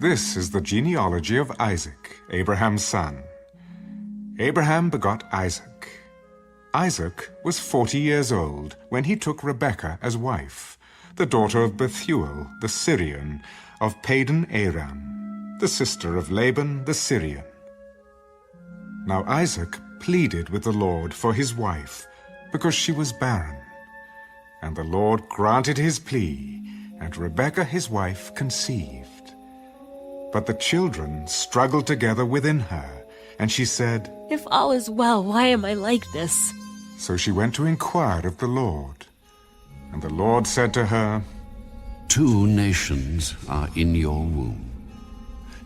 This is the genealogy of Isaac, Abraham's son. Abraham begot Isaac. Isaac was 40 years old when he took Rebekah as wife, the daughter of Bethuel the Syrian of Padan Aram, the sister of Laban the Syrian. Now Isaac pleaded with the Lord for his wife, because she was barren. And the Lord granted his plea, and Rebekah his wife conceived. But the children struggled together within her, and she said, "If all is well, why am I like this?" So she went to inquire of the Lord. And the Lord said to her, 2 nations are in your womb.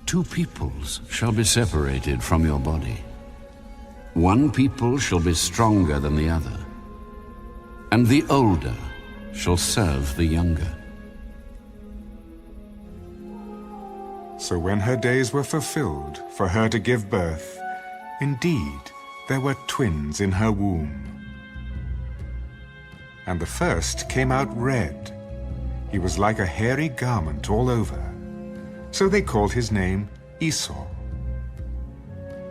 2 peoples shall be separated from your body. 1 people shall be stronger than the other, and the older shall serve the younger. So when her days were fulfilled for her to give birth, indeed there were twins in her womb. And the first came out red. He was like a hairy garment all over. So they called his name Esau.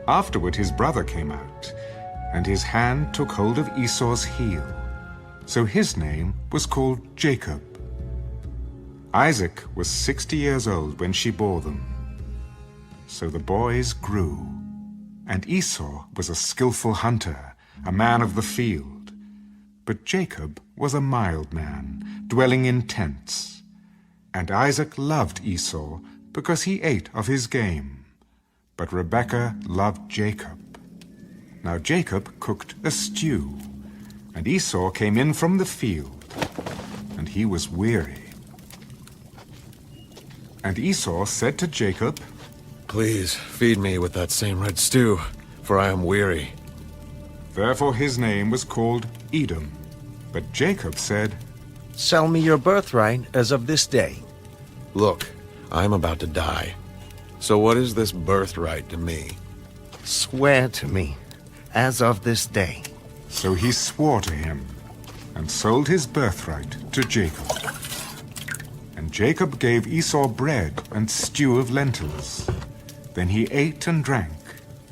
Afterward his brother came out, and his hand took hold of Esau's heel. So his name was called Jacob. Isaac was 60 years old when she bore them. So the boys grew, and Esau was a skillful hunter, a man of the field. But Jacob was a mild man, dwelling in tents. And Isaac loved Esau because he ate of his game. But Rebekah loved Jacob. Now Jacob cooked a stew, and Esau came in from the field, and he was weary. And Esau said to Jacob, "Please feed me with that same red stew, for I am weary." Therefore his name was called Edom. But Jacob said, "Sell me your birthright as of this day." Look, I am about to die. So what is this birthright to me? Swear to me, as of this day. So he swore to him, and sold his birthright to Jacob. And Jacob gave Esau bread and stew of lentils. Then he ate and drank,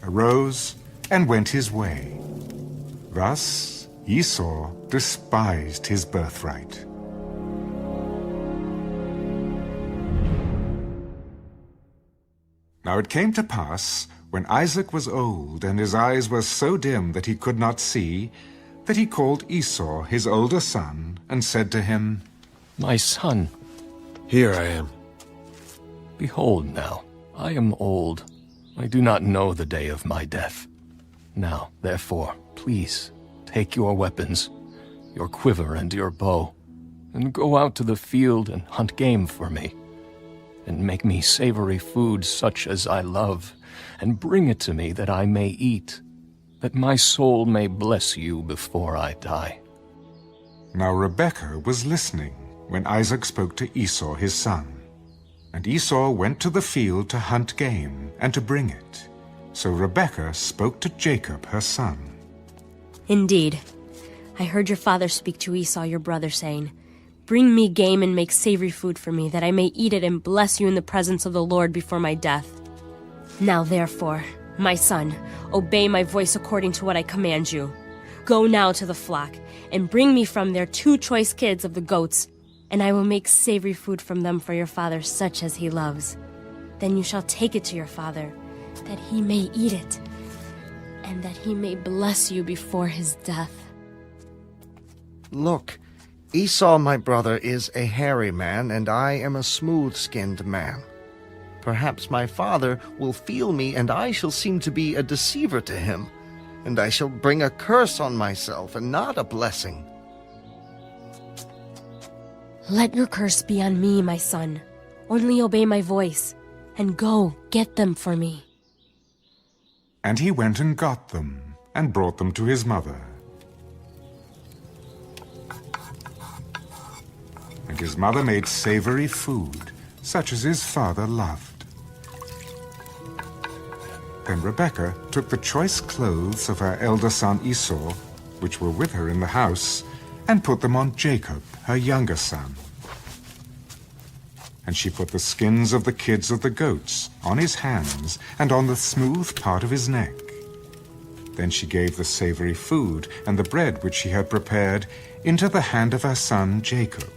arose, and went his way. Thus Esau despised his birthright. Now it came to pass, when Isaac was old, and his eyes were so dim that he could not see, that he called Esau his older son, and said to him, "My son, Here I am. behold now, I am old. I do not know the day of my death. Now, therefore, please, take your weapons, your quiver and your bow, and go out to the field and hunt game for me, and make me savory food such as I love, and bring it to me that I may eat, that my soul may bless you before I die." Now Rebekah was listening when Isaac spoke to Esau his son. And Esau went to the field to hunt game, and to bring it. So Rebekah spoke to Jacob her son. Indeed, I heard your father speak to Esau your brother, saying, "Bring me game and make savory food for me, that I may eat it and bless you in the presence of the Lord before my death. Now therefore, my son, obey my voice according to what I command you. Go now to the flock, and bring me from there 2 choice kids of the goats, and I will make savory food from them for your father, such as he loves. Then you shall take it to your father, that he may eat it, and that he may bless you before his death." Look, Esau my brother is a hairy man, and I am a smooth-skinned man. Perhaps my father will feel me, and I shall seem to be a deceiver to him, and I shall bring a curse on myself, and not a blessing. Let your curse be on me, my son. Only obey my voice, and go get them for me. And he went and got them, and brought them to his mother. And his mother made savory food, such as his father loved. Then Rebekah took the choice clothes of her elder son Esau, which were with her in the house, and put them on Jacob, her younger son. and she put the skins of the kids of the goats on his hands and on the smooth part of his neck. Then she gave the savory food and the bread which she had prepared into the hand of her son Jacob.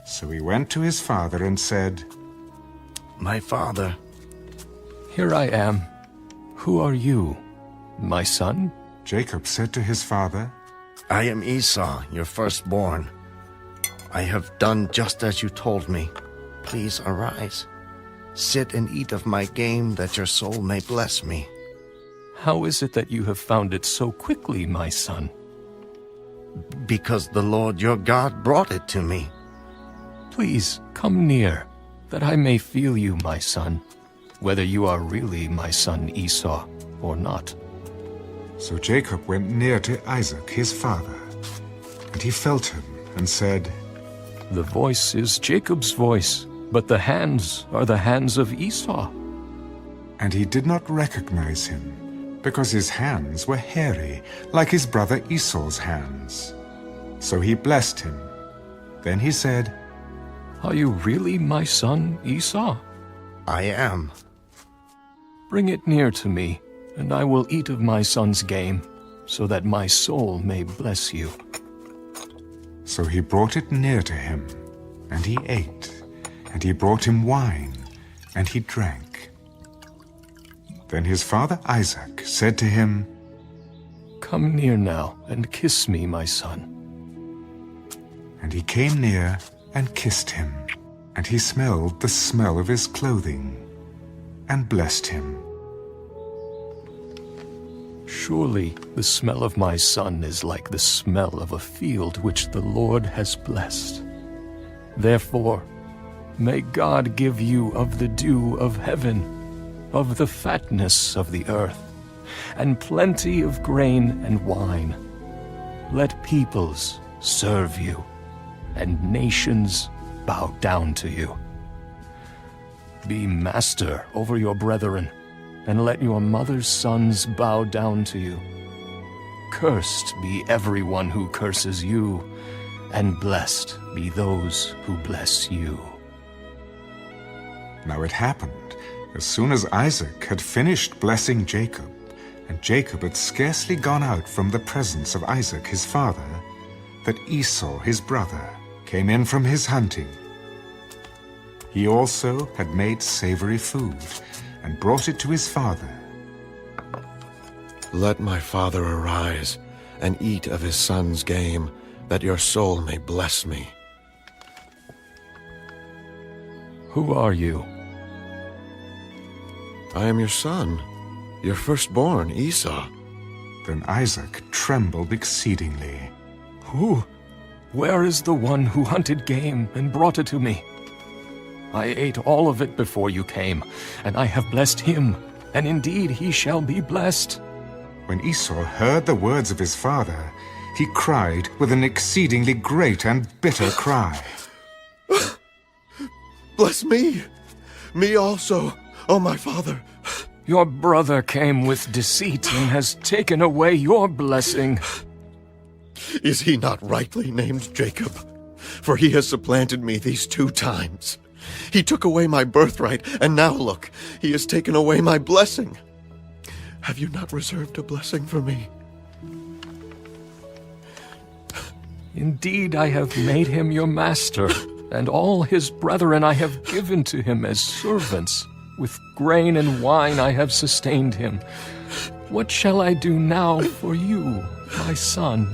So he went to his father and said, My father. Here I am. Who are you, my son? Jacob said to his father, I am Esau, your firstborn. I have done just as you told me. Please arise. Sit and eat of my game, that your soul may bless me. How is it that you have found it so quickly, my son? Because the Lord your God brought it to me. Please come near, that I may feel you, my son, whether you are really my son Esau or not. So Jacob went near to Isaac his father, and he felt him and said, The voice is Jacob's voice, but the hands are the hands of Esau. And he did not recognize him, because his hands were hairy, like his brother Esau's hands. So he blessed him. Then he said, Are you really my son Esau? I am. Bring it near to me, and I will eat of my son's game, so that my soul may bless you. So he brought it near to him, and he ate, and he brought him wine, and he drank. Then his father Isaac said to him, Come near now, and kiss me, my son. And he came near and kissed him, and he smelled the smell of his clothing, and blessed him. Surely the smell of my son is like the smell of a field which the Lord has blessed. Therefore, may God give you of the dew of heaven, of the fatness of the earth, and plenty of grain and wine. Let peoples serve you, and nations bow down to you. Be master over your brethren, and let your mother's sons bow down to you. Cursed be everyone who curses you, and blessed be those who bless you. Now it happened, as soon as Isaac had finished blessing Jacob, and Jacob had scarcely gone out from the presence of Isaac his father, that Esau his brother came in from his hunting. He also had made savory food, and brought it to his father. Let my father arise and eat of his son's game, that your soul may bless me. Who are you? I am your son, your firstborn, Esau. Then Isaac trembled exceedingly. Who? Where is the one who hunted game and brought it to me? I ate all of it before you came, and I have blessed him, and indeed he shall be blessed. When Esau heard the words of his father, he cried with an exceedingly great and bitter cry. Bless me, me also, O my father. Your brother came with deceit and has taken away your blessing. Is he not rightly named Jacob? For he has supplanted me these 2 times. He took away my birthright, and now look, he has taken away my blessing. Have you not reserved a blessing for me? Indeed, I have made him your master, and all his brethren I have given to him as servants. With grain and wine I have sustained him. What shall I do now for you, my son?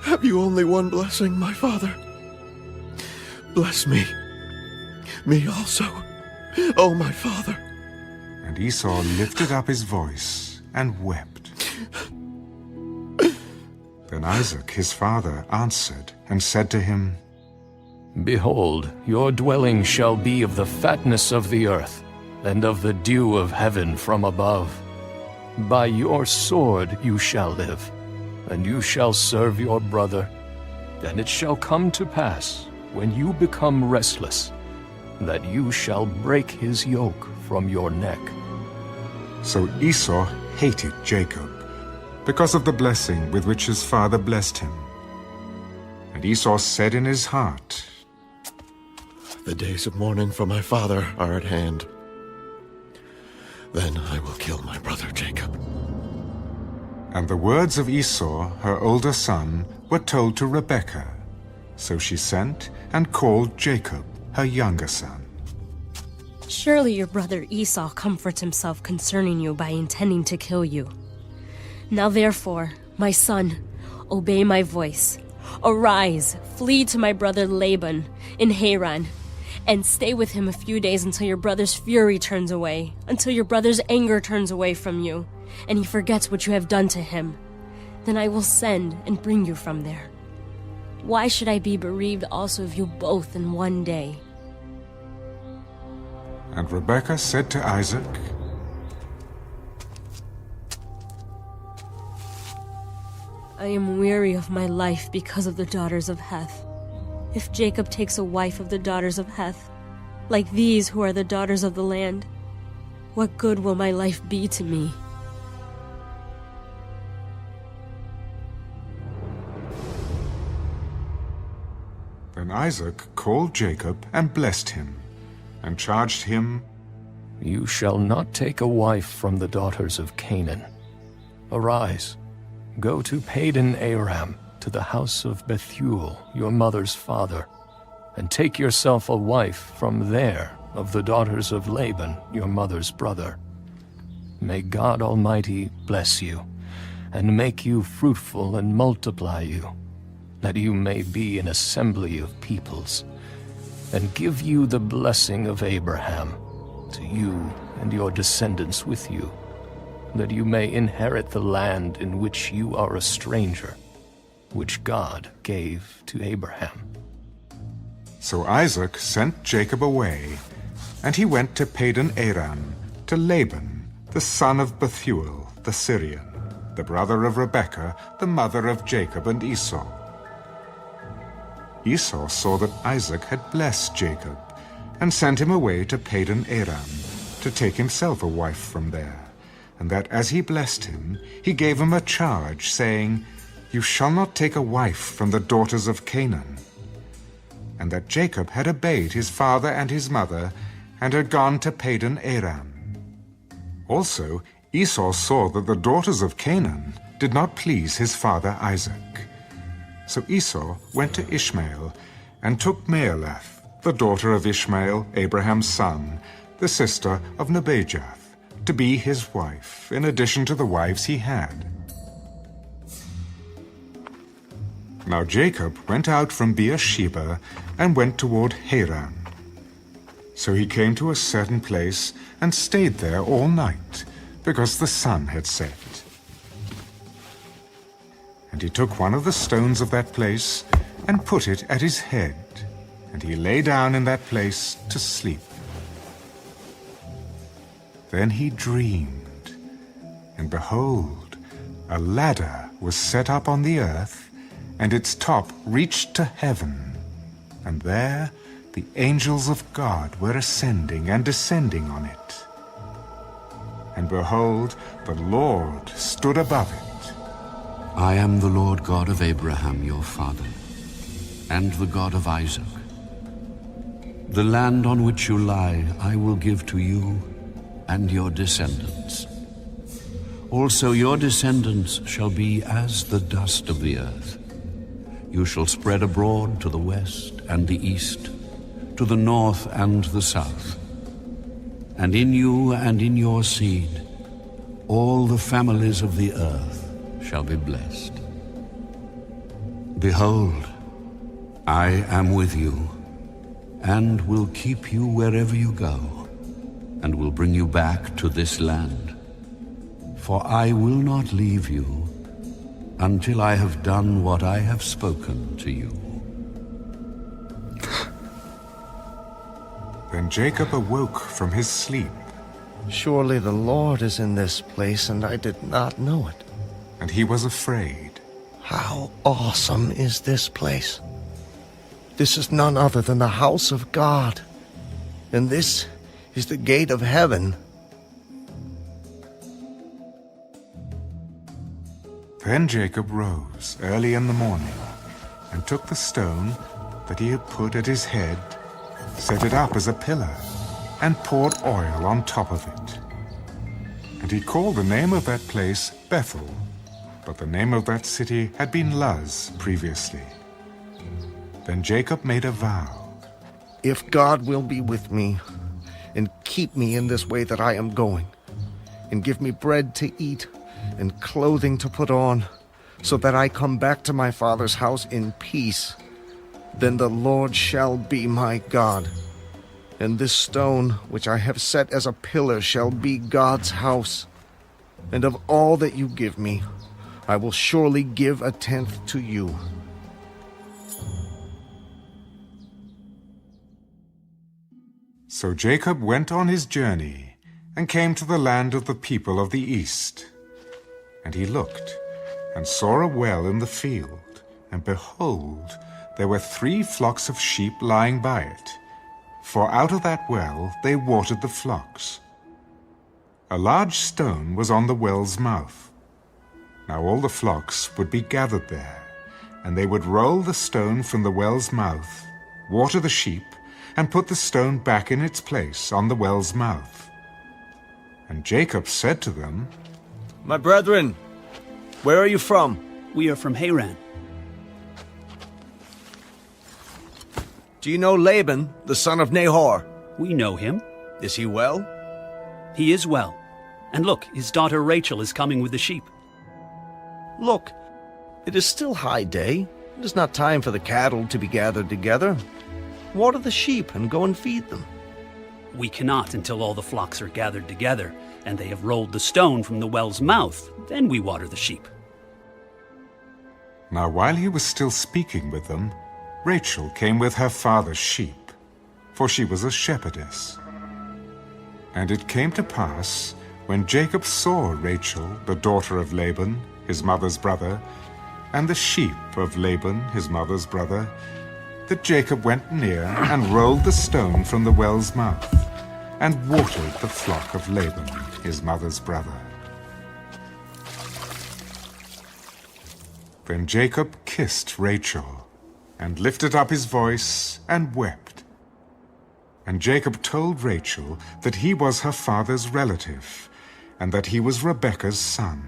Have you only one blessing, my father? Bless me, me also, O my father. And Esau lifted up his voice and wept. Then Isaac his father answered and said to him, Behold, your dwelling shall be of the fatness of the earth, and of the dew of heaven from above. By your sword you shall live, and you shall serve your brother. And it shall come to pass, when you become restless, that you shall break his yoke from your neck. So Esau hated Jacob, because of the blessing with which his father blessed him. And Esau said in his heart, The days of mourning for my father are at hand. Then I will kill my brother Jacob. And the words of Esau, her older son, were told to Rebekah. So she sent and called Jacob, her younger son. Surely your brother Esau comforts himself concerning you by intending to kill you. Now therefore, my son, obey my voice. Arise, flee to my brother Laban in Haran, and stay with him a few days until your brother's fury turns away, until your brother's anger turns away from you, and he forgets what you have done to him. Then I will send and bring you from there. Why should I be bereaved also of you both in one day? And Rebekah said to Isaac, I am weary of my life because of the daughters of Heth. If Jacob takes a wife of the daughters of Heth, like these who are the daughters of the land, what good will my life be to me? Then Isaac called Jacob and blessed him, and charged him, You shall not take a wife from the daughters of Canaan. Arise, go to Padan Aram, to the house of Bethuel, your mother's father, and take yourself a wife from there of the daughters of Laban, your mother's brother. May God Almighty bless you, and make you fruitful and multiply you, that you may be an assembly of peoples, and give you the blessing of Abraham, to you and your descendants with you, that you may inherit the land in which you are a stranger, which God gave to Abraham. So Isaac sent Jacob away, and he went to Padan Aram, to Laban, the son of Bethuel, the Syrian, the brother of Rebekah, the mother of Jacob and Esau. Esau saw that Isaac had blessed Jacob, and sent him away to Padan Aram, to take himself a wife from there, and that as he blessed him, he gave him a charge, saying, You shall not take a wife from the daughters of Canaan. And that Jacob had obeyed his father and his mother, and had gone to Padan Aram. Also Esau saw that the daughters of Canaan did not please his father Isaac. So Esau went to Ishmael, and took Mahalath, the daughter of Ishmael, Abraham's son, the sister of Nebajoth, to be his wife, in addition to the wives he had. Now Jacob went out from Beersheba, and went toward Haran. So he came to a certain place, and stayed there all night, because the sun had set. And he took one of the stones of that place, and put it at his head, and he lay down in that place to sleep. Then he dreamed, and behold, a ladder was set up on the earth, and its top reached to heaven, and there the angels of God were ascending and descending on it. And behold, the Lord stood above it. I am the Lord God of Abraham your father, and the God of Isaac. The land on which you lie I will give to you and your descendants. Also your descendants shall be as the dust of the earth. You shall spread abroad to the west and the east, to the north and the south. And in you and in your seed all the families of the earth shall be blessed. Behold, I am with you, and will keep you wherever you go, and will bring you back to this land. For I will not leave you until I have done what I have spoken to you. Then Jacob awoke from his sleep, Surely the Lord is in this place, and I did not know it. and he was afraid. How awesome is this place! This is none other than the house of God, and this is the gate of heaven. Then Jacob rose early in the morning, and took the stone that he had put at his head, set it up as a pillar, and poured oil on top of it. And he called the name of that place Bethel, but the name of that city had been Luz previously. Then Jacob made a vow. If God will be with me, and keep me in this way that I am going, and give me bread to eat, and clothing to put on, so that I come back to my father's house in peace, then the Lord shall be my God. And this stone which I have set as a pillar shall be God's house. And of all that you give me, I will surely give 1/10 to you. So Jacob went on his journey, and came to the land of the people of the east. And he looked, and saw a well in the field, and behold, there were 3 flocks of sheep lying by it, for out of that well they watered the flocks. A large stone was on the well's mouth. Now all the flocks would be gathered there, and they would roll the stone from the well's mouth, water the sheep, and put the stone back in its place on the well's mouth. And Jacob said to them, My brethren, where are you from? We are from Haran. Do you know Laban, the son of Nahor? We know him. Is he well? He is well. And look, his daughter Rachel is coming with the sheep. Look, it is still high day. It is not time for the cattle to be gathered together. Water the sheep and go and feed them. We cannot until all the flocks are gathered together, and they have rolled the stone from the well's mouth. Then we water the sheep. Now while he was still speaking with them, Rachel came with her father's sheep, for she was a shepherdess. And it came to pass, when Jacob saw Rachel, the daughter of Laban, his mother's brother, and the sheep of Laban, his mother's brother, that Jacob went near and rolled the stone from the well's mouth, and watered the flock of Laban, his mother's brother. Then Jacob kissed Rachel, and lifted up his voice, and wept. And Jacob told Rachel that he was her father's relative, and that he was Rebekah's son.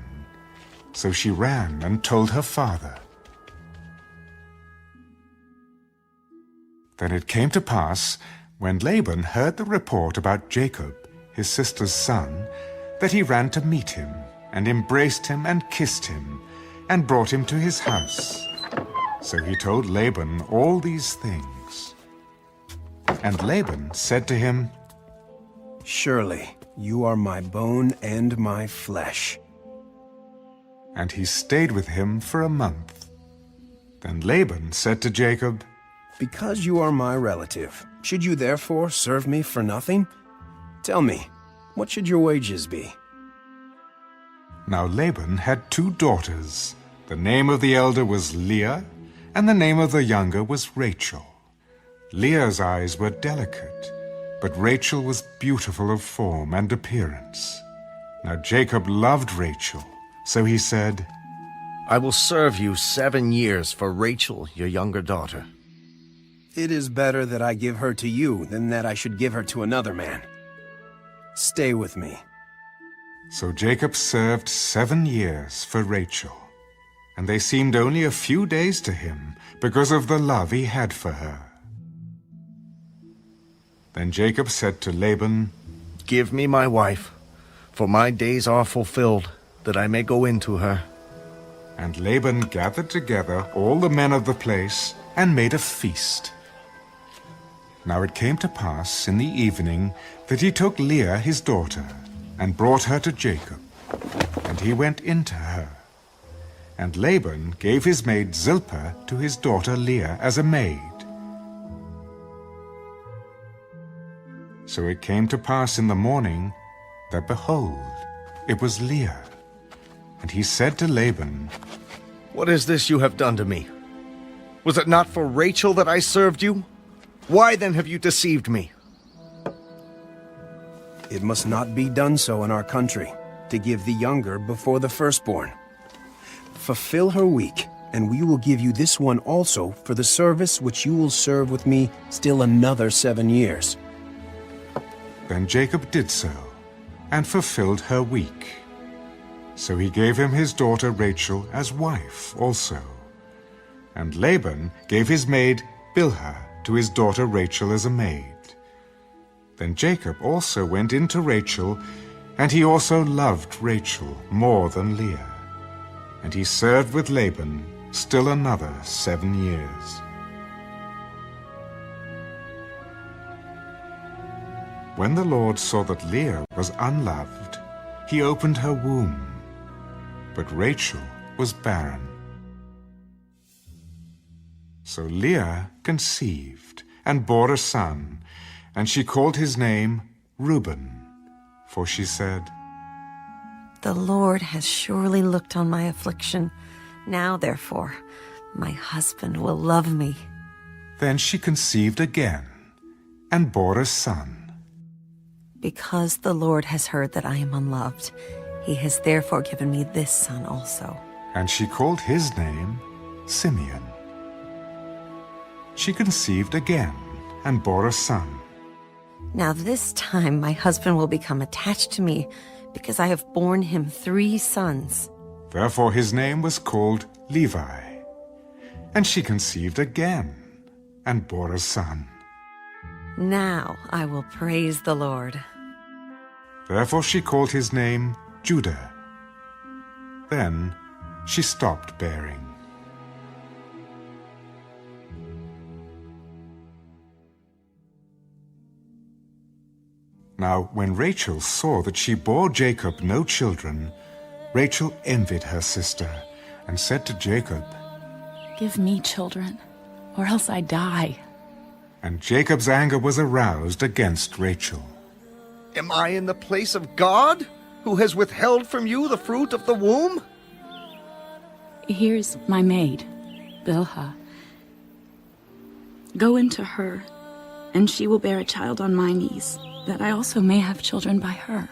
So she ran and told her father. Then it came to pass, when Laban heard the report about Jacob, his sister's son, that he ran to meet him, and embraced him and kissed him, and brought him to his house. So he told Laban all these things. And Laban said to him, Surely you are my bone and my flesh. And he stayed with him for a month. Then Laban said to Jacob, Because you are my relative, should you therefore serve me for nothing? Tell me, what should your wages be? Now Laban had 2 daughters. The name of the elder was Leah, and the name of the younger was Rachel. Leah's eyes were delicate, but Rachel was beautiful of form and appearance. Now Jacob loved Rachel, so he said, I will serve you 7 years for Rachel, your younger daughter. It is better that I give her to you than that I should give her to another man. Stay with me. So Jacob served 7 years for Rachel, and they seemed only a few days to him because of the love he had for her. Then Jacob said to Laban, Give me my wife, for my days are fulfilled, that I may go into her. And Laban gathered together all the men of the place and made a feast. Now it came to pass in the evening that he took Leah his daughter, and brought her to Jacob, and he went into her. And Laban gave his maid Zilpah to his daughter Leah as a maid. So it came to pass in the morning that, behold, it was Leah. And he said to Laban, What is this you have done to me? Was it not for Rachel that I served you? Why then have you deceived me? It must not be done so in our country, to give the younger before the firstborn. Fulfill her week, and we will give you this one also for the service which you will serve with me still another 7 years. Then Jacob did so, and fulfilled her week. So he gave him his daughter Rachel as wife also. And Laban gave his maid Bilhah to his daughter Rachel as a maid. Then Jacob also went in to Rachel, and he also loved Rachel more than Leah. And he served with Laban still another 7 years. When the Lord saw that Leah was unloved, he opened her womb, but Rachel was barren. So Leah conceived and bore a son, and she called his name Reuben, for she said, The Lord has surely looked on my affliction. Now, therefore, my husband will love me. Then she conceived again and bore a son. Because the Lord has heard that I am unloved, he has therefore given me this son also. And she called his name Simeon. She conceived again and bore a son. Now this time my husband will become attached to me, because I have borne him 3 sons. Therefore his name was called Levi. And she conceived again and bore a son. Now I will praise the Lord. Therefore she called his name Judah. Then she stopped bearing. Now when Rachel saw that she bore Jacob no children, Rachel envied her sister and said to Jacob, Give me children, or else I die. And Jacob's anger was aroused against Rachel. Am I in the place of God, who has withheld from you the fruit of the womb? Here's my maid, Bilhah. Go into her, and she will bear a child on my knees, that I also may have children by her.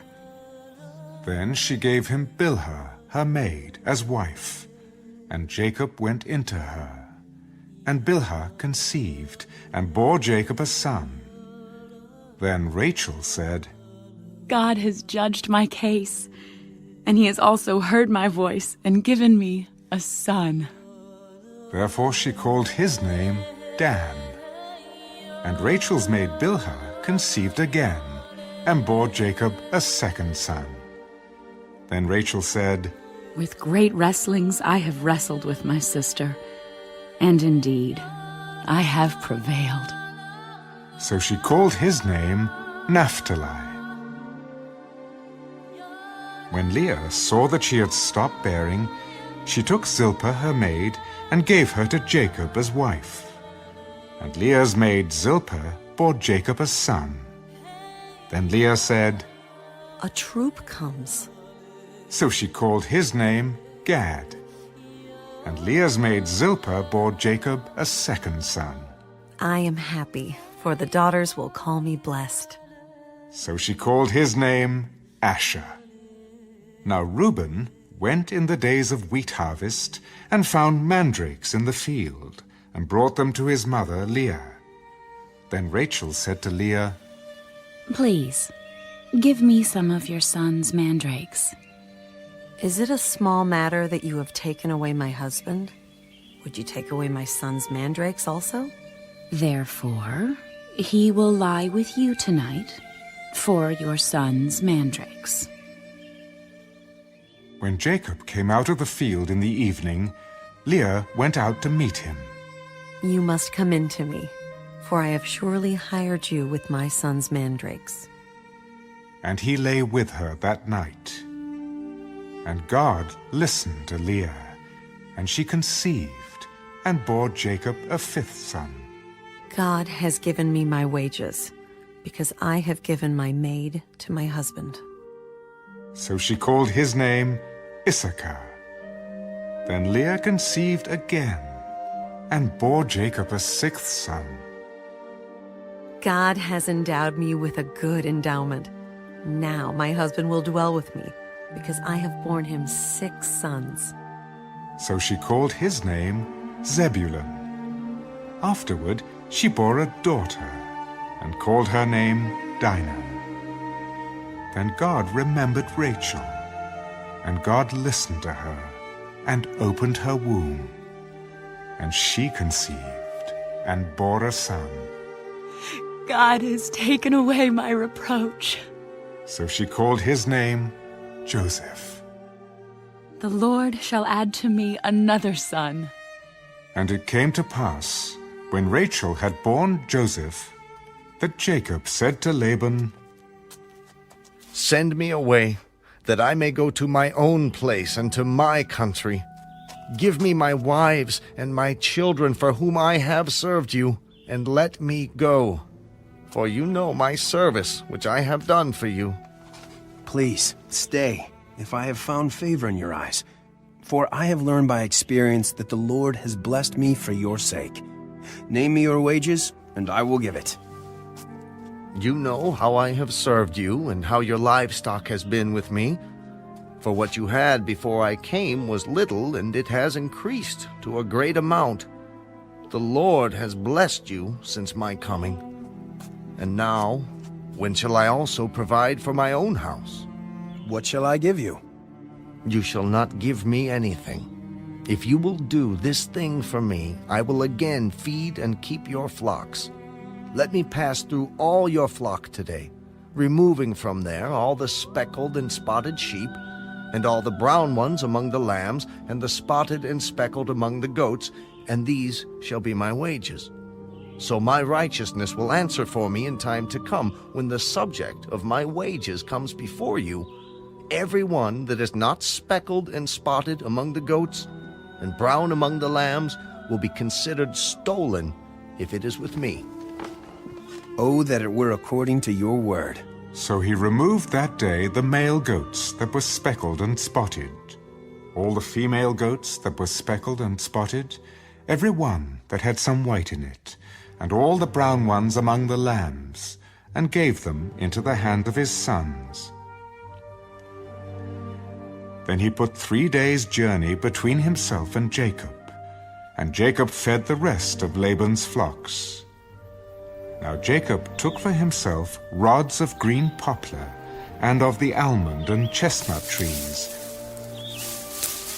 Then she gave him Bilhah, her maid, as wife, and Jacob went into her. And Bilhah conceived, and bore Jacob a son. Then Rachel said, God has judged my case, and he has also heard my voice and given me a son. Therefore she called his name Dan. And Rachel's maid Bilhah conceived again, and bore Jacob a second son. Then Rachel said, With great wrestlings I have wrestled with my sister, and indeed I have prevailed. So she called his name Naphtali. When Leah saw that she had stopped bearing, she took Zilpah her maid, and gave her to Jacob as wife. And Leah's maid Zilpah bore Jacob a son. Then Leah said, A troop comes. So she called his name Gad. And Leah's maid Zilpah bore Jacob a second son. I am happy, for the daughters will call me blessed. So she called his name Asher. Now Reuben went in the days of wheat harvest, and found mandrakes in the field, and brought them to his mother Leah. Then Rachel said to Leah, Please, give me some of your son's mandrakes. Is it a small matter that you have taken away my husband? Would you take away my son's mandrakes also? Therefore, he will lie with you tonight for your son's mandrakes. When Jacob came out of the field in the evening, Leah went out to meet him. You must come in to me, for I have surely hired you with my son's mandrakes. And he lay with her that night. And God listened to Leah, and she conceived, and bore Jacob a fifth son. God has given me my wages, because I have given my maid to my husband. So she called his name Issachar. Then Leah conceived again, and bore Jacob a sixth son. God has endowed me with a good endowment. Now my husband will dwell with me, because I have borne him 6 sons. So she called his name Zebulun. Afterward, she bore a daughter and called her name Dinah. Then God remembered Rachel, and God listened to her and opened her womb. And she conceived and bore a son. God has taken away my reproach. So she called his name Joseph. The Lord shall add to me another son. And it came to pass, when Rachel had borne Joseph, that Jacob said to Laban, Send me away, that I may go to my own place and to my country. Give me my wives and my children for whom I have served you, and let me go. For you know my service, which I have done for you. Please, stay, if I have found favor in your eyes. For I have learned by experience that the Lord has blessed me for your sake. Name me your wages, and I will give it. You know how I have served you, and how your livestock has been with me. For what you had before I came was little, and it has increased to a great amount. The Lord has blessed you since my coming. And now, when shall I also provide for my own house? What shall I give you? You shall not give me anything. If you will do this thing for me, I will again feed and keep your flocks. Let me pass through all your flock today, removing from there all the speckled and spotted sheep, and all the brown ones among the lambs, and the spotted and speckled among the goats, and these shall be my wages. So my righteousness will answer for me in time to come, when the subject of my wages comes before you. Every one that is not speckled and spotted among the goats, and brown among the lambs, will be considered stolen if it is with me. Oh, that it were according to your word. So he removed that day the male goats that were speckled and spotted, all the female goats that were speckled and spotted, every one that had some white in it, and all the brown ones among the lambs, and gave them into the hand of his sons. Then he put 3 days' journey between himself and Jacob fed the rest of Laban's flocks. Now Jacob took for himself rods of green poplar, and of the almond and chestnut trees,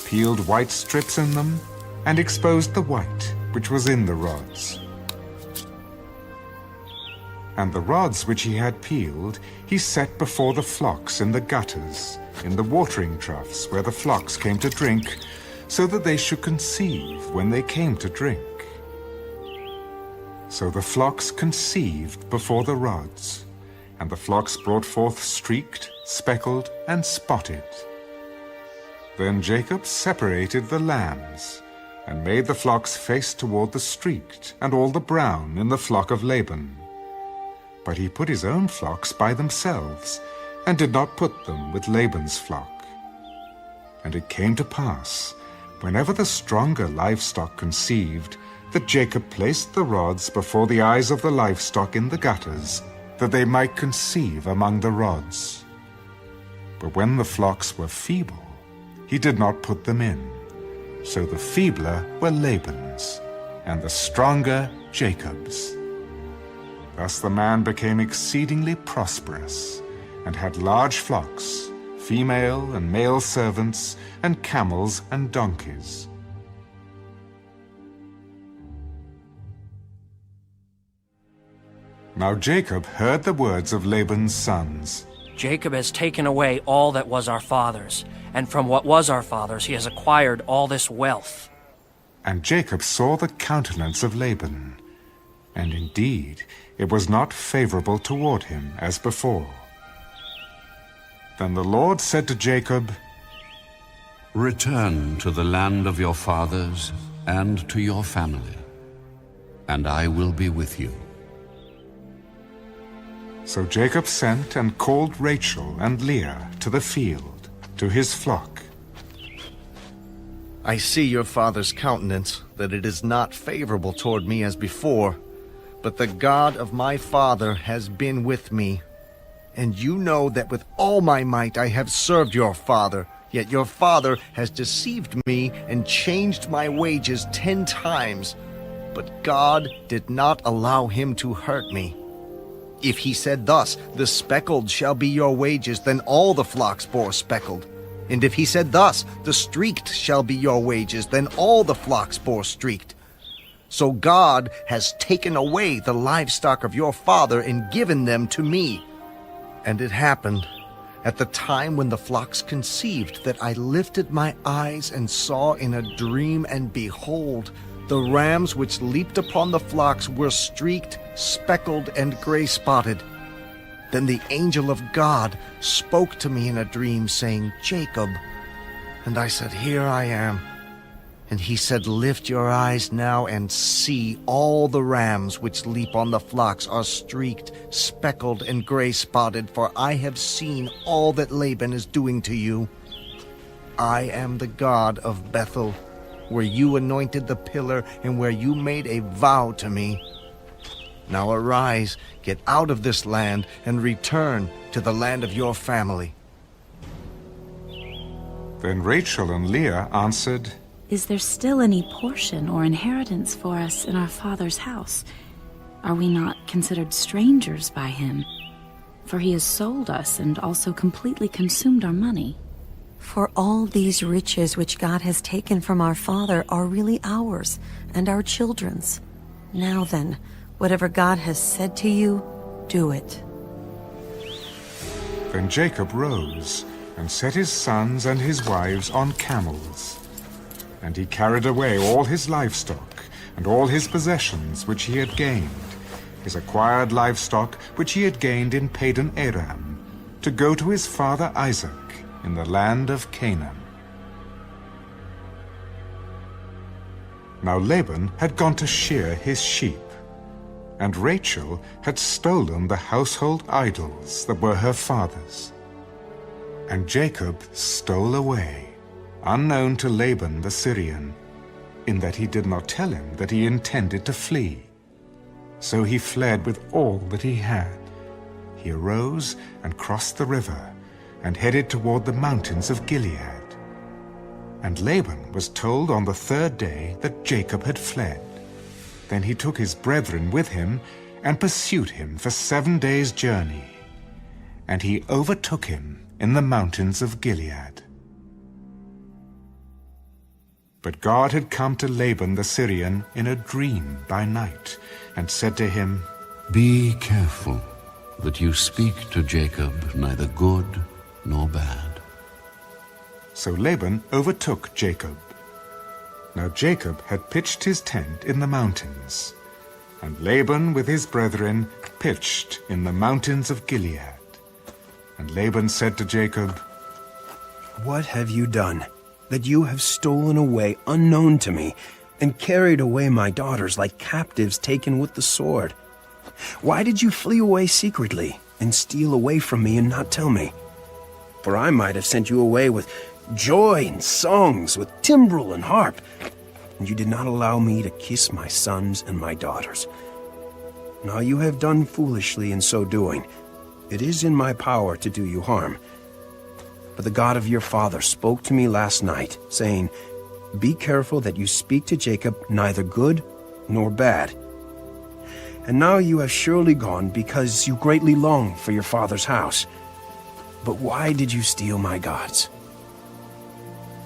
peeled white strips in them, and exposed the white which was in the rods. And the rods which he had peeled he set before the flocks in the gutters, in the watering troughs where the flocks came to drink, so that they should conceive when they came to drink. So the flocks conceived before the rods, and the flocks brought forth streaked, speckled, and spotted. Then Jacob separated the lambs, and made the flocks face toward the streaked, and all the brown in the flock of Laban. But he put his own flocks by themselves, and did not put them with Laban's flock. And it came to pass, whenever the stronger livestock conceived, that Jacob placed the rods before the eyes of the livestock in the gutters, that they might conceive among the rods. But when the flocks were feeble, he did not put them in. So the feebler were Laban's, and the stronger Jacob's. Thus the man became exceedingly prosperous, and had large flocks, female and male servants, and camels and donkeys. Now Jacob heard the words of Laban's sons. Jacob has taken away all that was our father's, and from what was our father's he has acquired all this wealth. And Jacob saw the countenance of Laban, and indeed it was not favorable toward him as before. Then the Lord said to Jacob, Return to the land of your fathers and to your family, and I will be with you. So Jacob sent and called Rachel and Leah to the field, to his flock. I see your father's countenance, that it is not favorable toward me as before, but the God of my father has been with me. And you know that with all my might I have served your father, Yet your father has deceived me and changed my wages 10 times. But God did not allow him to hurt me. If he said thus, the speckled shall be your wages, then all the flocks bore speckled. And if he said thus, the streaked shall be your wages, then all the flocks bore streaked. So God has taken away the livestock of your father and given them to me. And it happened at the time when the flocks conceived that I lifted my eyes and saw in a dream, and behold, the rams which leaped upon the flocks were streaked, speckled, and gray-spotted. Then the angel of God spoke to me in a dream, saying, Jacob. And I said, Here I am. And he said, Lift your eyes now and see, all the rams which leap on the flocks are streaked, speckled, and gray-spotted, for I have seen all that Laban is doing to you. I am the God of Bethel, where you anointed the pillar and where you made a vow to me. Now arise, get out of this land, and return to the land of your family. Then Rachel and Leah answered, Is there still any portion or inheritance for us in our father's house? Are we not considered strangers by him? For he has sold us and also completely consumed our money. For all these riches which God has taken from our father are really ours and our children's. Now then, whatever God has said to you, do it. Then Jacob rose and set his sons and his wives on camels. And he carried away all his livestock and all his possessions which he had gained, his acquired livestock which he had gained in Padan Aram, to go to his father Isaac in the land of Canaan. Now Laban had gone to shear his sheep, and Rachel had stolen the household idols that were her father's. And Jacob stole away, unknown to Laban the Syrian, in that he did not tell him that he intended to flee. So he fled with all that he had. He arose and crossed the river, and headed toward the mountains of Gilead. And Laban was told on the 3rd day that Jacob had fled. Then he took his brethren with him, and pursued him for 7 days' journey. And he overtook him in the mountains of Gilead. But God had come to Laban the Syrian in a dream by night, and said to him, Be careful that you speak to Jacob neither good nor bad. So Laban overtook Jacob. Now Jacob had pitched his tent in the mountains, and Laban with his brethren pitched in the mountains of Gilead. And Laban said to Jacob, What have you done, that you have stolen away unknown to me, and carried away my daughters like captives taken with the sword? Why did you flee away secretly, and steal away from me and not tell me? For I might have sent you away with joy and songs, with timbrel and harp, and you did not allow me to kiss my sons and my daughters. Now you have done foolishly in so doing. It is in my power to do you harm. But the God of your father spoke to me last night, saying, Be careful that you speak to Jacob neither good nor bad. And now you have surely gone because you greatly long for your father's house. But why did you steal my gods?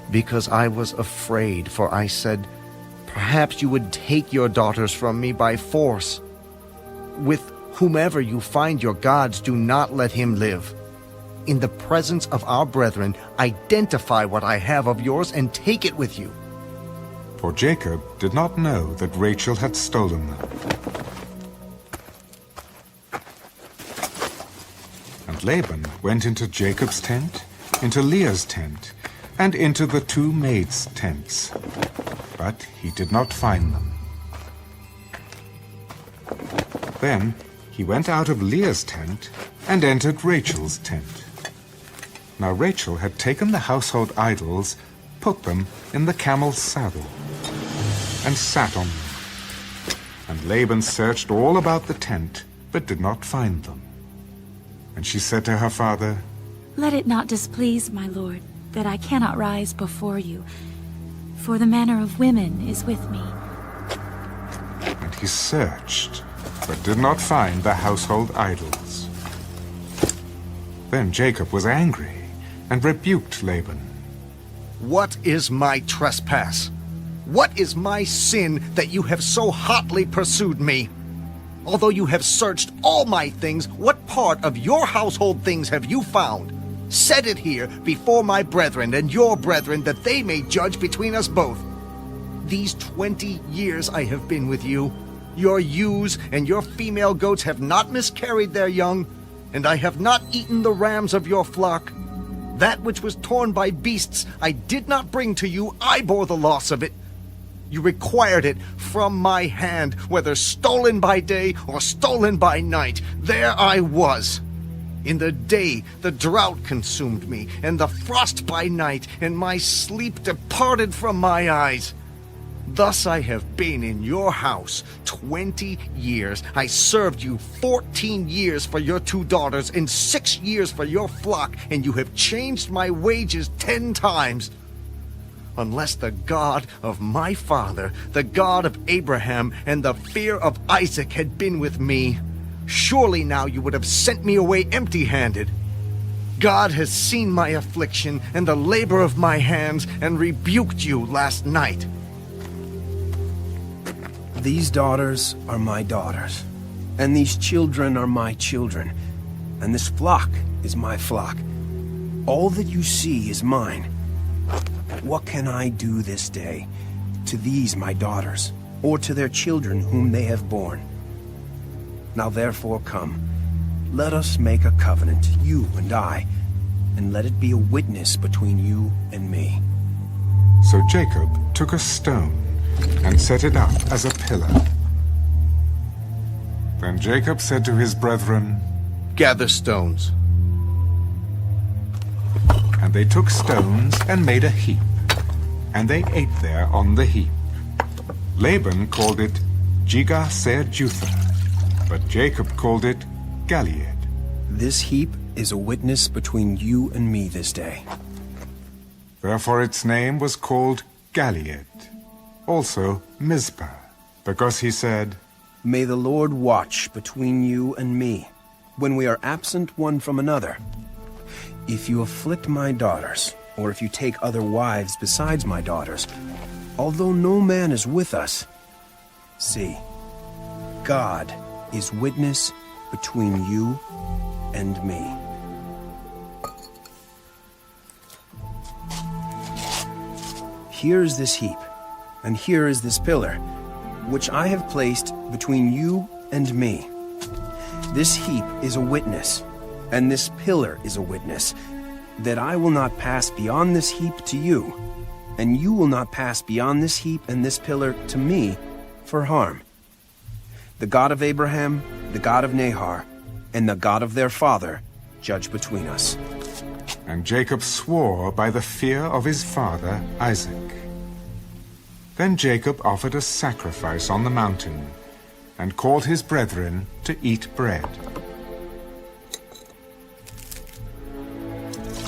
Because I was afraid, for I said, Perhaps you would take your daughters from me by force. With whomever you find your gods, do not let him live. In the presence of our brethren, identify what I have of yours and take it with you. For Jacob did not know that Rachel had stolen them. And Laban went into Jacob's tent, into Leah's tent, and into the 2 maids' tents. But he did not find them. Then he went out of Leah's tent and entered Rachel's tent. Now Rachel had taken the household idols, put them in the camel's saddle, and sat on them. And Laban searched all about the tent, but did not find them. And she said to her father, Let it not displease my lord, that I cannot rise before you, for the manner of women is with me. And he searched, but did not find the household idols. Then Jacob was angry and rebuked Laban. What is my trespass? What is my sin that you have so hotly pursued me? Although you have searched all my things, what part of your household things have you found? Set it here before my brethren and your brethren, that they may judge between us both. These 20 years I have been with you. Your ewes and your female goats have not miscarried their young, and I have not eaten the rams of your flock. That which was torn by beasts I did not bring to you, I bore the loss of it. You required it from my hand, whether stolen by day or stolen by night. There I was. In the day the drought consumed me, and the frost by night, and my sleep departed from my eyes. Thus I have been in your house 20 years. I served you 14 years for your 2 daughters, and 6 years for your flock, and you have changed my wages 10 times. Unless the God of my father, the God of Abraham, and the fear of Isaac had been with me, surely now you would have sent me away empty-handed. God has seen my affliction and the labor of my hands, and rebuked you last night. These daughters are my daughters, and these children are my children, and this flock is my flock. All that you see is mine. What can I do this day to these my daughters, or to their children whom they have borne? Now therefore come, let us make a covenant, you and I, and let it be a witness between you and me. So Jacob took a stone and set it up as a pillar. Then Jacob said to his brethren, Gather stones. And they took stones and made a heap, and they ate there on the heap. Laban called it Jegar-sahadutha, but Jacob called it Galeed. This heap is a witness between you and me this day. Therefore its name was called Galeed, also Mizpah, because he said, May the Lord watch between you and me, when we are absent one from another. If you afflict my daughters, or if you take other wives besides my daughters, although no man is with us, see, God is witness between you and me. Here is this heap, and here is this pillar, which I have placed between you and me. This heap is a witness, and this pillar is a witness, that I will not pass beyond this heap to you, and you will not pass beyond this heap and this pillar to me for harm. The God of Abraham, the God of Nahor, and the God of their father judge between us. And Jacob swore by the fear of his father Isaac. Then Jacob offered a sacrifice on the mountain, and called his brethren to eat bread.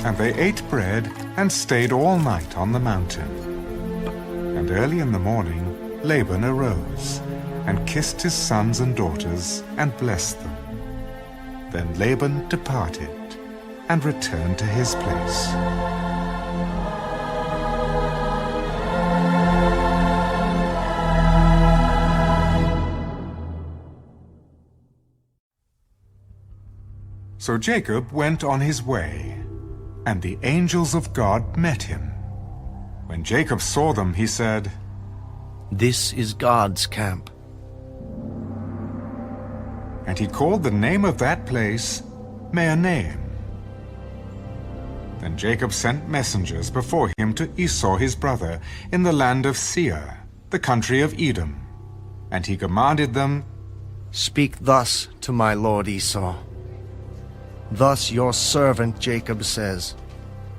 And they ate bread and stayed all night on the mountain. And early in the morning Laban arose, and kissed his sons and daughters, and blessed them. Then Laban departed, and returned to his place. So Jacob went on his way, and the angels of God met him. When Jacob saw them, he said, This is God's camp. And he called the name of that place Mahanaim. Then Jacob sent messengers before him to Esau his brother in the land of Seir, the country of Edom. And he commanded them, Speak thus to my lord Esau. Thus your servant Jacob says,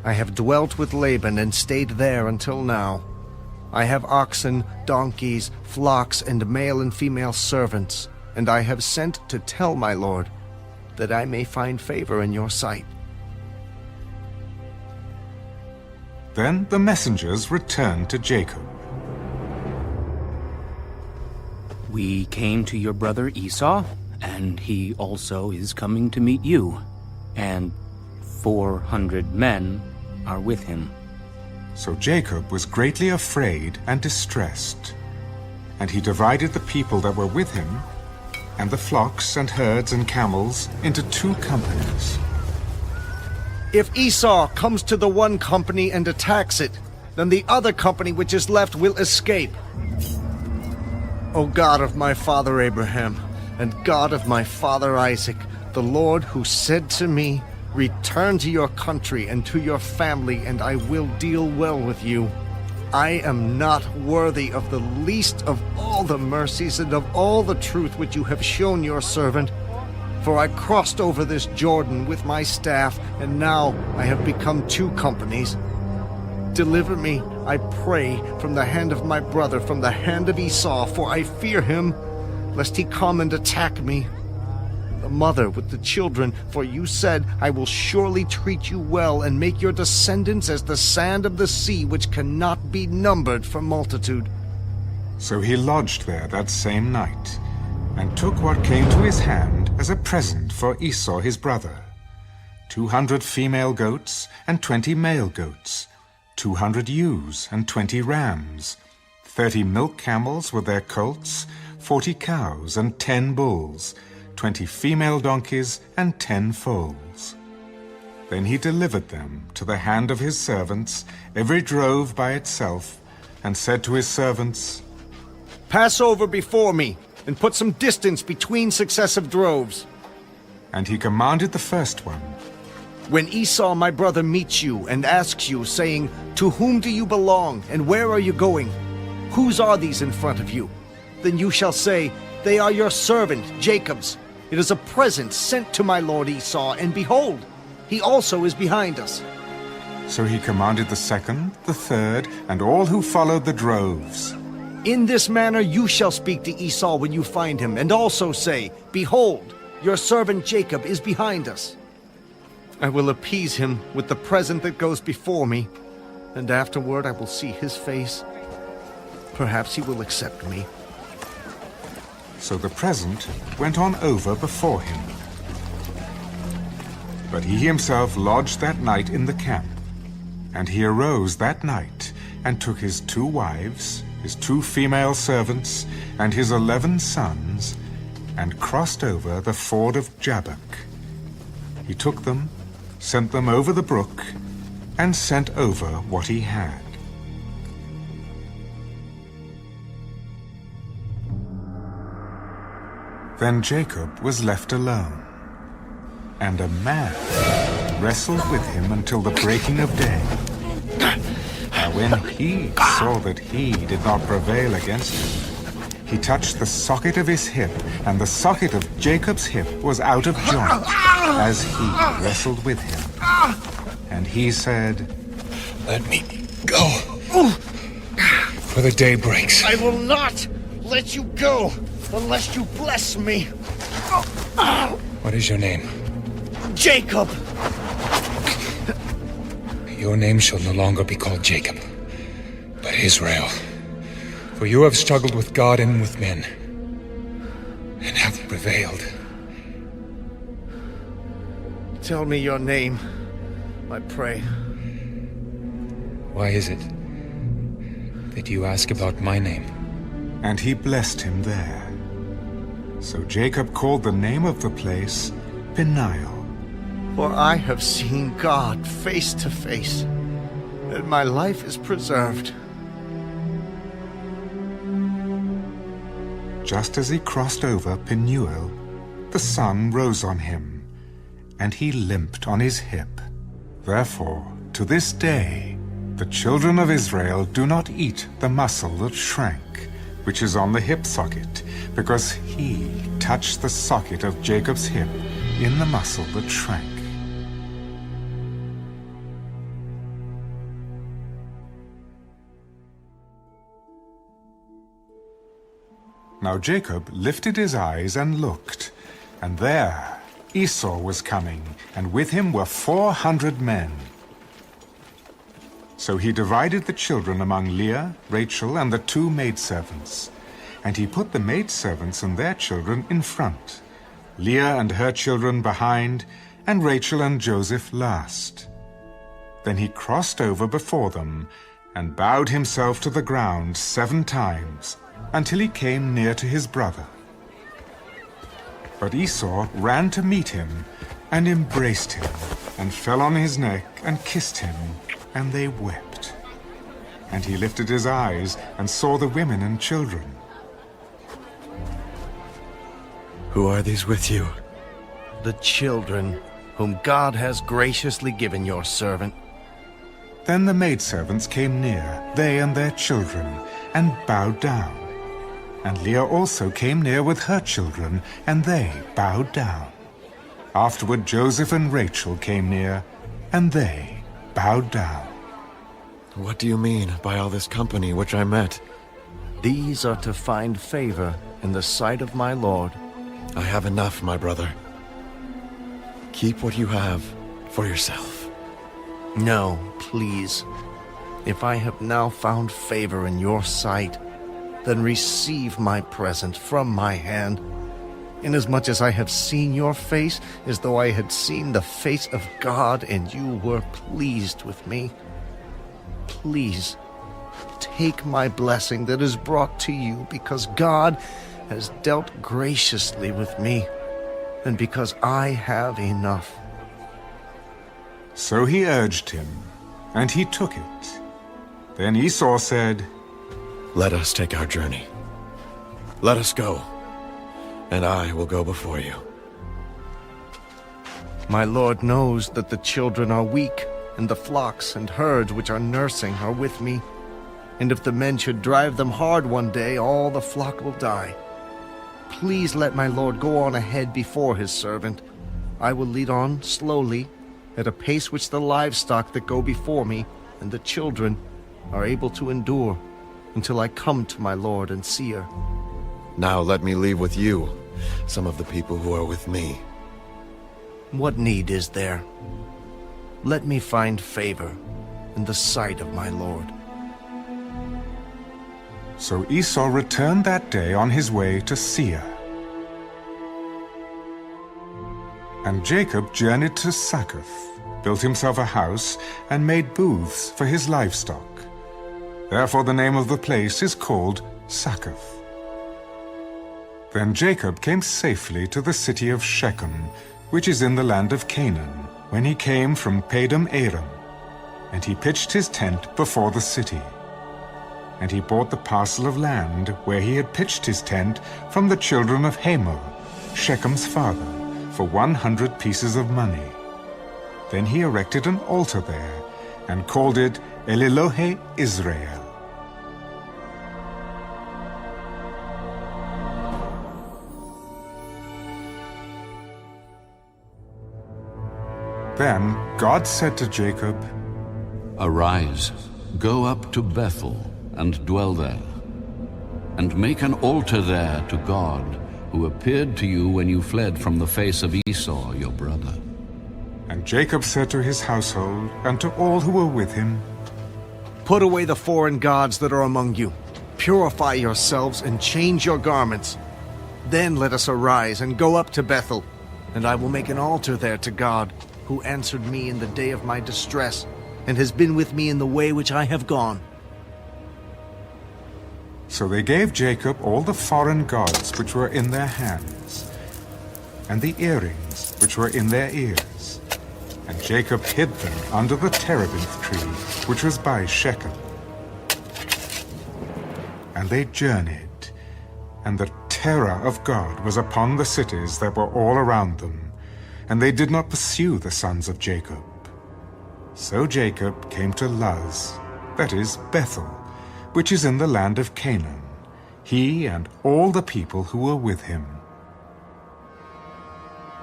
I have dwelt with Laban and stayed there until now. I have oxen, donkeys, flocks, and male and female servants, and I have sent to tell my lord, that I may find favor in your sight. Then the messengers returned to Jacob. We came to your brother Esau, and he also is coming to meet you, and 400 men are with him. So Jacob was greatly afraid and distressed. And he divided the people that were with him, and the flocks and herds and camels, into 2 companies. If Esau comes to the one company and attacks it, then the other company which is left will escape. O God of my father Abraham, and God of my father Isaac, the Lord who said to me, "Return to your country and to your family, and I will deal well with you." I am not worthy of the least of all the mercies and of all the truth which you have shown your servant. For I crossed over this Jordan with my staff, and now I have become 2 companies. Deliver me, I pray, from the hand of my brother, from the hand of Esau, for I fear him, lest he come and attack me. The mother with the children, for you said, "I will surely treat you well and make your descendants as the sand of the sea, which cannot be numbered for multitude." So he lodged there that same night, and took what came to his hand as a present for Esau his brother: 200 female goats and 20 male goats, 200 ewes and 20 rams, 30 milk camels with their colts, 40 cows and 10 bulls, 20 female donkeys and 10 foals. Then he delivered them to the hand of his servants, every drove by itself, and said to his servants, "Pass over before me, and put some distance between successive droves." And he commanded the first one, "When Esau my brother meets you and asks you, saying, 'To whom do you belong, and where are you going? Whose are these in front of you?' Then you shall say, 'They are your servant, Jacob's. It is a present sent to my lord Esau, and behold, he also is behind us.'" So he commanded the second, the third, and all who followed the droves. "In this manner you shall speak to Esau when you find him, and also say, 'Behold, your servant Jacob is behind us.' I will appease him with the present that goes before me, and afterward I will see his face. Perhaps he will accept me." So the present went on over before him. But he himself lodged that night in the camp. And he arose that night, and took his 2 wives, his 2 female servants, and his 11 sons, and crossed over the ford of Jabbok. He took them, sent them over the brook, and sent over what he had. Then Jacob was left alone, and a man wrestled with him until the breaking of day. Now when he saw that he did not prevail against him, he touched the socket of his hip, and the socket of Jacob's hip was out of joint, as he wrestled with him. And he said, "Let me go, for the day breaks." "I will not let you go unless you bless me." What is your name? "Jacob." Your name shall no longer be called Jacob, but Israel. For you have struggled with God and with men, and have prevailed. Tell me your name, I pray. Why is it that you ask about my name? And he blessed him there. So Jacob called the name of the place Peniel. For I have seen God face to face, and my life is preserved. Just as he crossed over Penuel, the sun rose on him, and he limped on his hip. Therefore, to this day, the children of Israel do not eat the muscle that shrank, which is on the hip socket, because he touched the socket of Jacob's hip in the muscle that shrank. Now Jacob lifted his eyes and looked, and there Esau was coming, and with him were 400 men. So he divided the children among Leah, Rachel, and the 2 maidservants. And he put the maidservants and their children in front, Leah and her children behind, and Rachel and Joseph last. Then he crossed over before them, and bowed himself to the ground 7 times, until he came near to his brother. But Esau ran to meet him, and embraced him, and fell on his neck, and kissed him, and they wept. And he lifted his eyes, and saw the women and children. Who are these with you? The children whom God has graciously given your servant. Then the maidservants came near, they and their children, and bowed down. And Leah also came near with her children, and they bowed down. Afterward Joseph and Rachel came near, and they bowed down. What do you mean by all this company which I met? These are to find favor in the sight of my Lord. I have enough, my brother. Keep what you have for yourself. No, please. If I have now found favor in your sight, then receive my present from my hand, inasmuch as I have seen your face as though I had seen the face of God, and you were pleased with me. Please, take my blessing that is brought to you, because God has dealt graciously with me, and because I have enough. So he urged him, and he took it. Then Esau said, Let us take our journey. Let us go, and I will go before you. My Lord knows that the children are weak, and the flocks and herds which are nursing are with me. And if the men should drive them hard one day, all the flock will die. Please let my Lord go on ahead before his servant. I will lead on slowly, at a pace which the livestock that go before me and the children are able to endure, until I come to my Lord and see her. Now let me leave with you some of the people who are with me. What need is there? Let me find favor in the sight of my Lord. So Esau returned that day on his way to Seir. And Jacob journeyed to Succoth, built himself a house, and made booths for his livestock. Therefore the name of the place is called Succoth. Then Jacob came safely to the city of Shechem, which is in the land of Canaan, when he came from Padam Aram. And he pitched his tent before the city. And he bought the parcel of land where he had pitched his tent from the children of Hamor, Shechem's father, for 100 pieces of money. Then he erected an altar there, and called it El-Elohe Israel. Then God said to Jacob, Arise, go up to Bethel, and dwell there, and make an altar there to God, who appeared to you when you fled from the face of Esau your brother. And Jacob said to his household and to all who were with him, Put away the foreign gods that are among you. Purify yourselves and change your garments. Then let us arise and go up to Bethel, and I will make an altar there to God, who answered me in the day of my distress, and has been with me in the way which I have gone. So they gave Jacob all the foreign gods which were in their hands, and the earrings which were in their ears. And Jacob hid them under the terebinth tree, which was by Shechem. And they journeyed, and the terror of God was upon the cities that were all around them, and they did not pursue the sons of Jacob. So Jacob came to Luz, that is, Bethel, which is in the land of Canaan, he and all the people who were with him.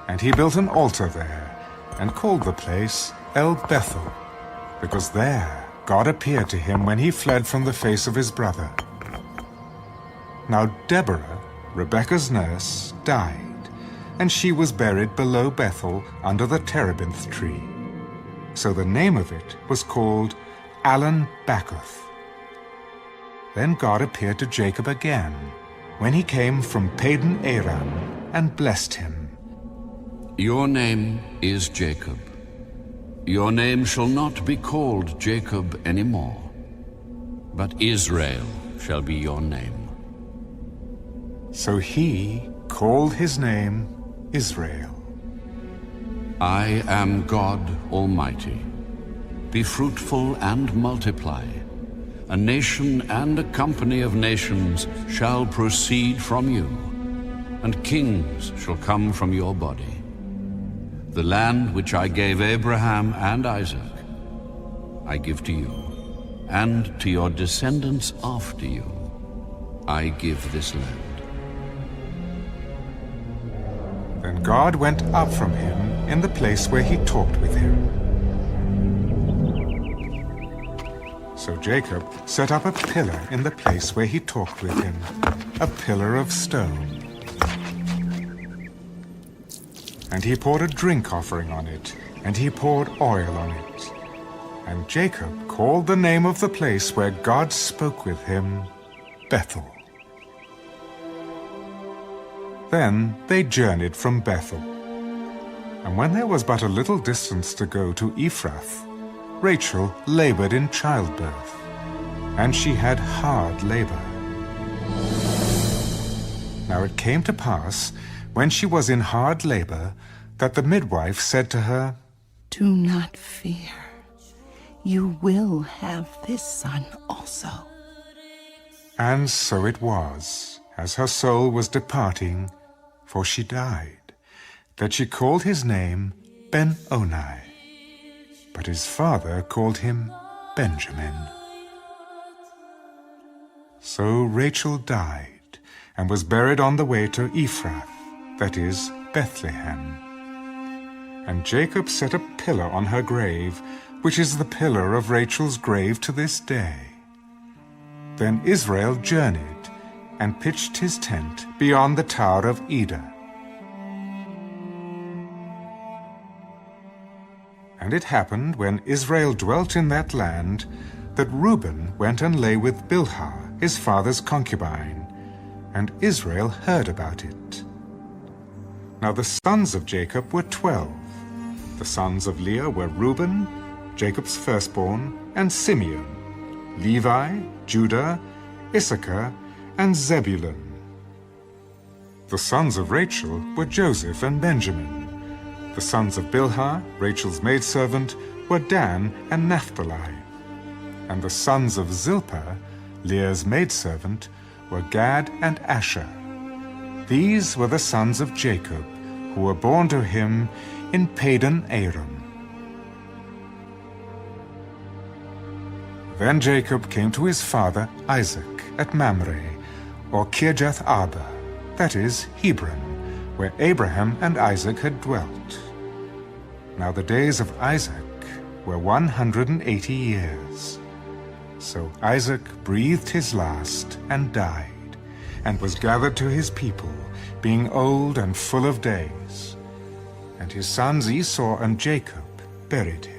And he built an altar there, and called the place El-Bethel, because there God appeared to him when he fled from the face of his brother. Now Deborah, Rebekah's nurse, died, and she was buried below Bethel under the terebinth tree. So the name of it was called Allen Backuth. Then God appeared to Jacob again, when he came from Padan Aram, and blessed him. Your name is Jacob. Your name shall not be called Jacob anymore, but Israel shall be your name. So he called his name Israel. I am God Almighty. Be fruitful and multiply. A nation and a company of nations shall proceed from you, and kings shall come from your body. The land which I gave Abraham and Isaac, I give to you, and to your descendants after you, I give this land. Then God went up from him in the place where he talked with him. So Jacob set up a pillar in the place where he talked with him, a pillar of stone. And he poured a drink offering on it, and he poured oil on it. And Jacob called the name of the place where God spoke with him, Bethel. Then they journeyed from Bethel. And when there was but a little distance to go to Ephrath, Rachel labored in childbirth, and she had hard labor. Now it came to pass, when she was in hard labor, that the midwife said to her, Do not fear. You will have this son also. And so it was, as her soul was departing, for she died, that she called his name Ben-Oni. But his father called him Benjamin. So Rachel died, and was buried on the way to Ephrath, that is, Bethlehem. And Jacob set a pillar on her grave, which is the pillar of Rachel's grave to this day. Then Israel journeyed, and pitched his tent beyond the Tower of Eder. And it happened, when Israel dwelt in that land, that Reuben went and lay with Bilhah, his father's concubine, and Israel heard about it. Now the sons of Jacob were 12. The sons of Leah were Reuben, Jacob's firstborn, and Simeon, Levi, Judah, Issachar, and Zebulun. The sons of Rachel were Joseph and Benjamin. The sons of Bilhah, Rachel's maidservant, were Dan and Naphtali. And the sons of Zilpah, Leah's maidservant, were Gad and Asher. These were the sons of Jacob, who were born to him in Padan Aram. Then Jacob came to his father Isaac at Mamre, or Kirjath Arba, that is, Hebron, where Abraham and Isaac had dwelt. Now the days of Isaac were 180 years. So Isaac breathed his last and died, and was gathered to his people, being old and full of days. And his sons Esau and Jacob buried him.